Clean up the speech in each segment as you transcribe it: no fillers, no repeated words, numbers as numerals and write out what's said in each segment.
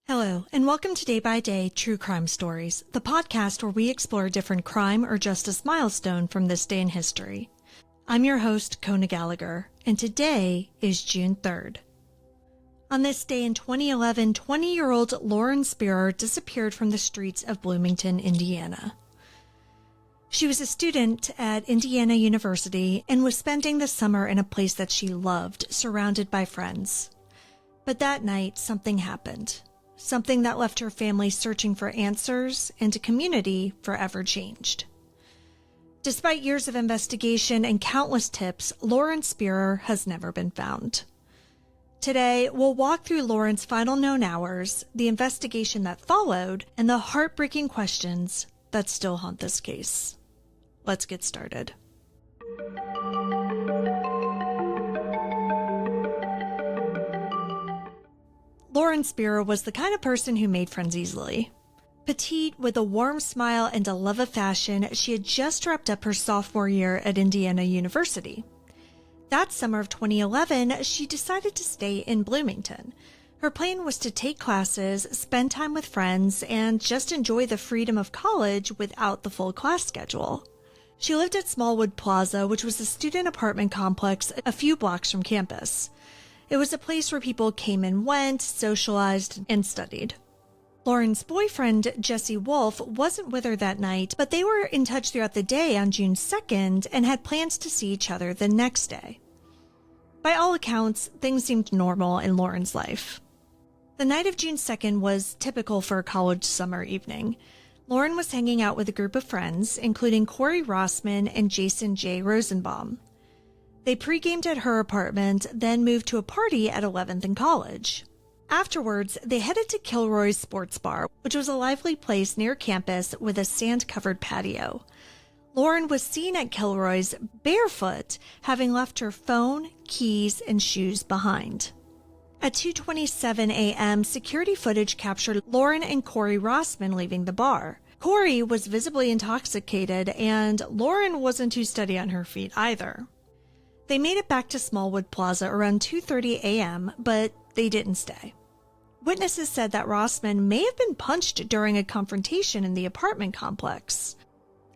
Hello, and welcome to Day by Day True Crime Stories, the podcast where we explore a different crime or justice milestone from this day in history. I'm your host, Kona Gallagher, and today is June 3rd. On this day in 2011, 20-year-old Lauren Spierer disappeared from the streets of Bloomington, Indiana. She was a student at Indiana University and was spending the summer in a place that she loved, surrounded by friends. But that night, something happened. Something that left her family searching for answers and a community forever changed. Despite years of investigation and countless tips, Lauren Spierer has never been found. Today, we'll walk through Lauren's final known hours, the investigation that followed, and the heartbreaking questions that still haunt this case. Let's get started. Lauren Spierer was the kind of person who made friends easily. Petite, with a warm smile and a love of fashion, she had just wrapped up her sophomore year at Indiana University. That summer of 2011, she decided to stay in Bloomington. Her plan was to take classes, spend time with friends, and just enjoy the freedom of college without the full class schedule. She lived at Smallwood Plaza, which was a student apartment complex a few blocks from campus. It was a place where people came and went, socialized, and studied. Lauren's boyfriend, Jesse Wolfe, wasn't with her that night, but they were in touch throughout the day on June 2nd and had plans to see each other the next day. By all accounts, things seemed normal in Lauren's life. The night of June 2nd was typical for a college summer evening. Lauren was hanging out with a group of friends, including Corey Rossman and Jason J. Rosenbaum. They pre-gamed at her apartment, then moved to a party at 11th and College. Afterwards, they headed to Kilroy's Sports Bar, which was a lively place near campus with a sand-covered patio. Lauren was seen at Kilroy's barefoot, having left her phone, keys, and shoes behind. At 2:27 a.m., security footage captured Lauren and Corey Rossman leaving the bar. Corey was visibly intoxicated, and Lauren wasn't too steady on her feet either. They made it back to Smallwood Plaza around 2:30 a.m., but they didn't stay. Witnesses said that Rossman may have been punched during a confrontation in the apartment complex,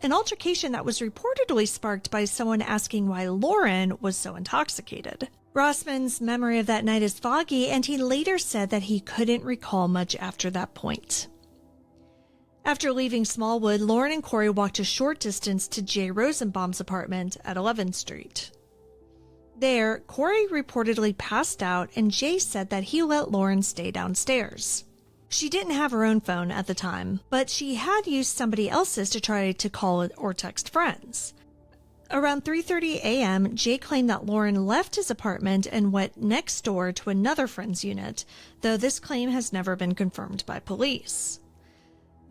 an altercation that was reportedly sparked by someone asking why Lauren was so intoxicated. Rossman's memory of that night is foggy, and he later said that he couldn't recall much after that point. After leaving Smallwood, Lauren and Corey walked a short distance to Jay Rosenbaum's apartment at 11th Street. There, Corey reportedly passed out, and Jay said that he let Lauren stay downstairs. She didn't have her own phone at the time, but she had used somebody else's to try to call or text friends. Around 3:30 a.m., Jay claimed that Lauren left his apartment and went next door to another friend's unit, though this claim has never been confirmed by police.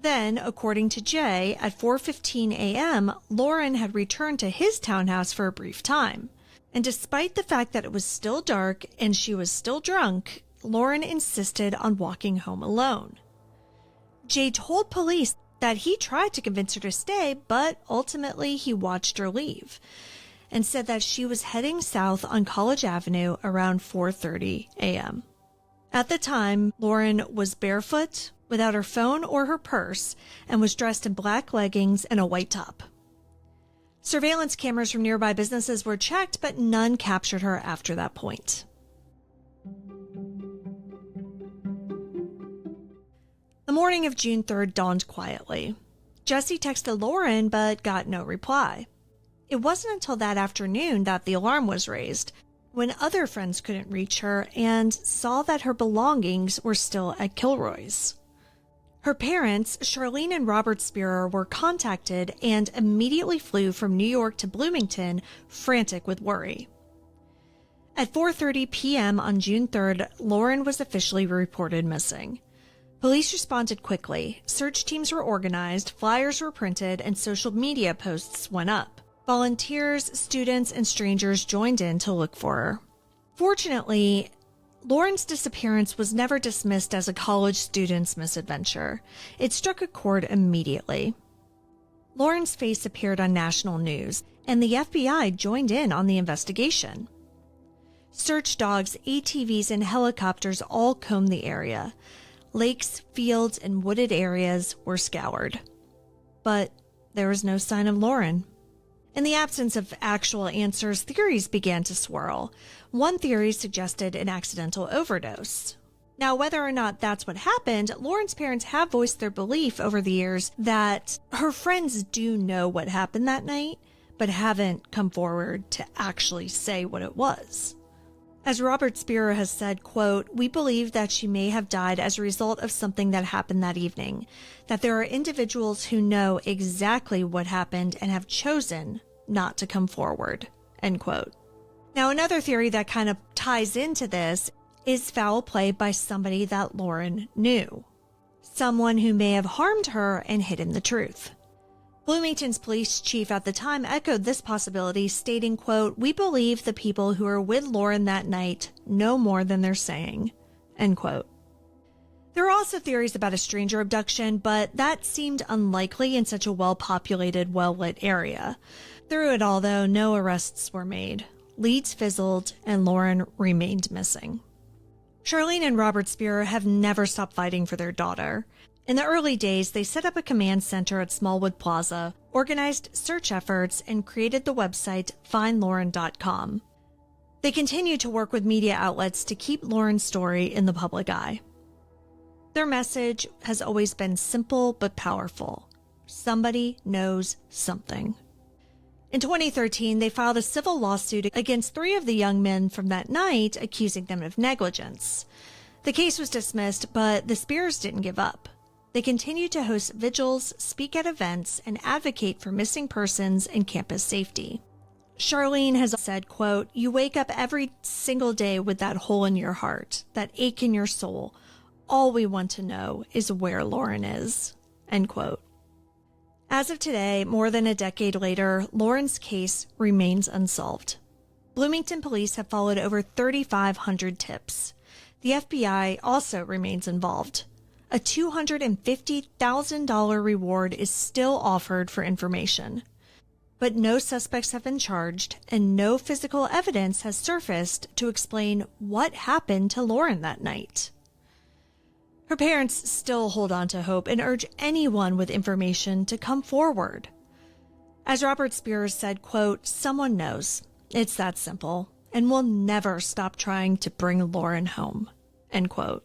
Then, according to Jay, at 4:15 a.m., Lauren had returned to his townhouse for a brief time. And despite the fact that it was still dark and she was still drunk, Lauren insisted on walking home alone. Jay told police that he tried to convince her to stay, but ultimately he watched her leave and said that she was heading south on College Avenue around 4:30 a.m. At the time, Lauren was barefoot, without her phone or her purse, and was dressed in black leggings and a white top. Surveillance cameras from nearby businesses were checked, but none captured her after that point. The morning of June 3rd dawned quietly. Jesse texted Lauren, but got no reply. It wasn't until that afternoon that the alarm was raised, when other friends couldn't reach her and saw that her belongings were still at Kilroy's. Her parents, Charlene and Robert Spierer, were contacted and immediately flew from New York to Bloomington, frantic with worry. At 4:30 p.m. on June 3rd, Lauren was officially reported missing. Police responded quickly. Search teams were organized, flyers were printed, and social media posts went up. Volunteers, students, and strangers joined in to look for her. Fortunately, Lauren's disappearance was never dismissed as a college student's misadventure. It struck a chord immediately. Lauren's face appeared on national news, and the FBI joined in on the investigation. Search dogs, ATVs, and helicopters all combed the area. Lakes, fields, and wooded areas were scoured. But there was no sign of Lauren. In the absence of actual answers, theories began to swirl. One theory suggested an accidental overdose. Now, whether or not that's what happened, Lauren's parents have voiced their belief over the years that her friends do know what happened that night, but haven't come forward to actually say what it was. As Robert Spierer has said, quote, "We believe that she may have died as a result of something that happened that evening, that there are individuals who know exactly what happened and have chosen not to come forward," end quote. Now, another theory that kind of ties into this is foul play by somebody that Lauren knew. Someone who may have harmed her and hidden the truth. Bloomington's police chief at the time echoed this possibility, stating, quote, "We believe the people who were with Lauren that night know more than they're saying," end quote. There are also theories about a stranger abduction, but that seemed unlikely in such a well-populated, well-lit area. Through it all, though, no arrests were made. Leads fizzled, and Lauren remained missing. Charlene and Robert Spierer have never stopped fighting for their daughter. In the early days, they set up a command center at Smallwood Plaza, organized search efforts, and created the website findlauren.com. They continue to work with media outlets to keep Lauren's story in the public eye. Their message has always been simple but powerful. Somebody knows something. In 2013, they filed a civil lawsuit against 3 of the young men from that night, accusing them of negligence. The case was dismissed, but the Spieers didn't give up. They continue to host vigils, speak at events, and advocate for missing persons and campus safety. Charlene has said, quote, "You wake up every single day with that hole in your heart, that ache in your soul. All we want to know is where Lauren is," end quote. As of today, more than a decade later, Lauren's case remains unsolved. Bloomington police have followed over 3,500 tips. The FBI also remains involved. A $250,000 reward is still offered for information. But no suspects have been charged, and no physical evidence has surfaced to explain what happened to Lauren that night. Her parents still hold on to hope and urge anyone with information to come forward. As Robert Spierer said, quote, "Someone knows. It's that simple, and we'll never stop trying to bring Lauren home," end quote.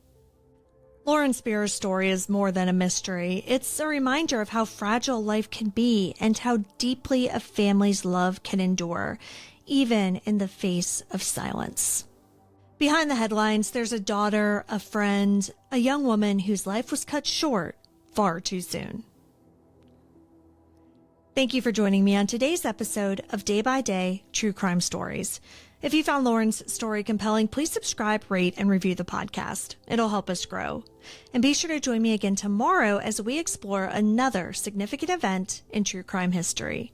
Lauren Spierer's story is more than a mystery. It's a reminder of how fragile life can be and how deeply a family's love can endure, even in the face of silence. Behind the headlines, there's a daughter, a friend, a young woman whose life was cut short far too soon. Thank you for joining me on today's episode of Day by Day True Crime Stories. If you found Lauren's story compelling, please subscribe, rate, and review the podcast. It'll help us grow. And be sure to join me again tomorrow as we explore another significant event in true crime history.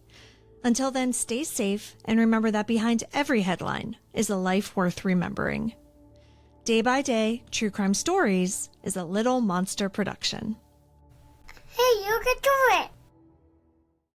Until then, stay safe and remember that behind every headline is a life worth remembering. Day by Day True Crime Stories is a Little Monster production. Hey, you can do it!